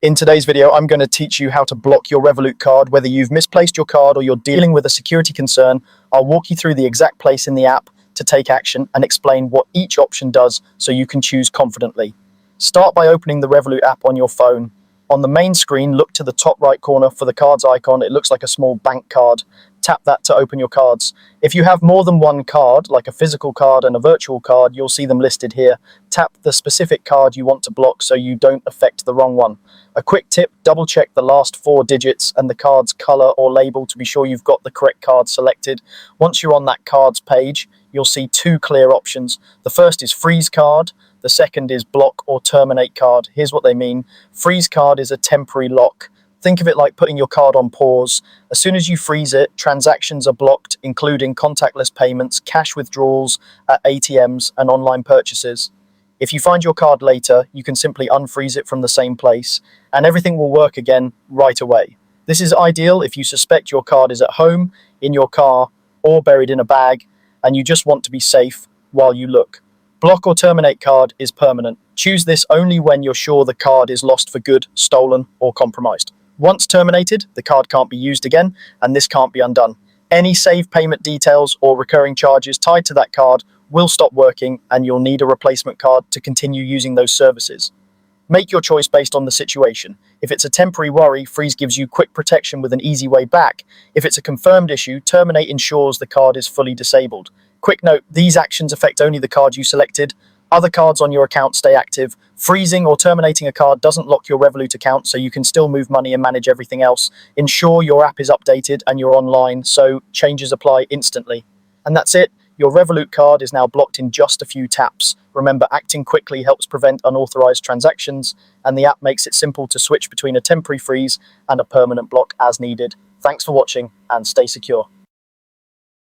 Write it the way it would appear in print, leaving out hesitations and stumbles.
In today's video, I'm going to teach you how to block your Revolut card. Whether you've misplaced your card or you're dealing with a security concern, I'll walk you through the exact place in the app to take action and explain what each option does so you can choose confidently. Start by opening the Revolut app on your phone. On the main screen, look to the top right corner for the cards icon. It looks like a small bank card. Tap that to open your cards. If you have more than one card, like a physical card and a virtual card, you'll see them listed here. Tap the specific card you want to block so you don't affect the wrong one. A quick tip, double check the last 4 digits and the card's color or label to be sure you've got the correct card selected. Once you're on that cards page, you'll see 2 clear options. The first is freeze card. The second is block or terminate card. Here's what they mean. Freeze card is a temporary lock. Think of it like putting your card on pause. As soon as you freeze it, transactions are blocked, including contactless payments, cash withdrawals at ATMs, and online purchases. If you find your card later, you can simply unfreeze it from the same place, and everything will work again right away. This is ideal if you suspect your card is at home, in your car, or buried in a bag, and you just want to be safe while you look. Block or terminate card is permanent. Choose this only when you're sure the card is lost for good, stolen, or compromised. Once terminated, the card can't be used again, and this can't be undone. Any saved payment details or recurring charges tied to that card will stop working, and you'll need a replacement card to continue using those services. Make your choice based on the situation. If it's a temporary worry, freeze gives you quick protection with an easy way back. If it's a confirmed issue, terminate ensures the card is fully disabled. Quick note, these actions affect only the card you selected. Other cards on your account stay active. Freezing or terminating a card doesn't lock your Revolut account, so you can still move money and manage everything else. Ensure your app is updated and you're online, so changes apply instantly. And that's it. Your Revolut card is now blocked in just a few taps. Remember, acting quickly helps prevent unauthorized transactions, and the app makes it simple to switch between a temporary freeze and a permanent block as needed. Thanks for watching, and stay secure.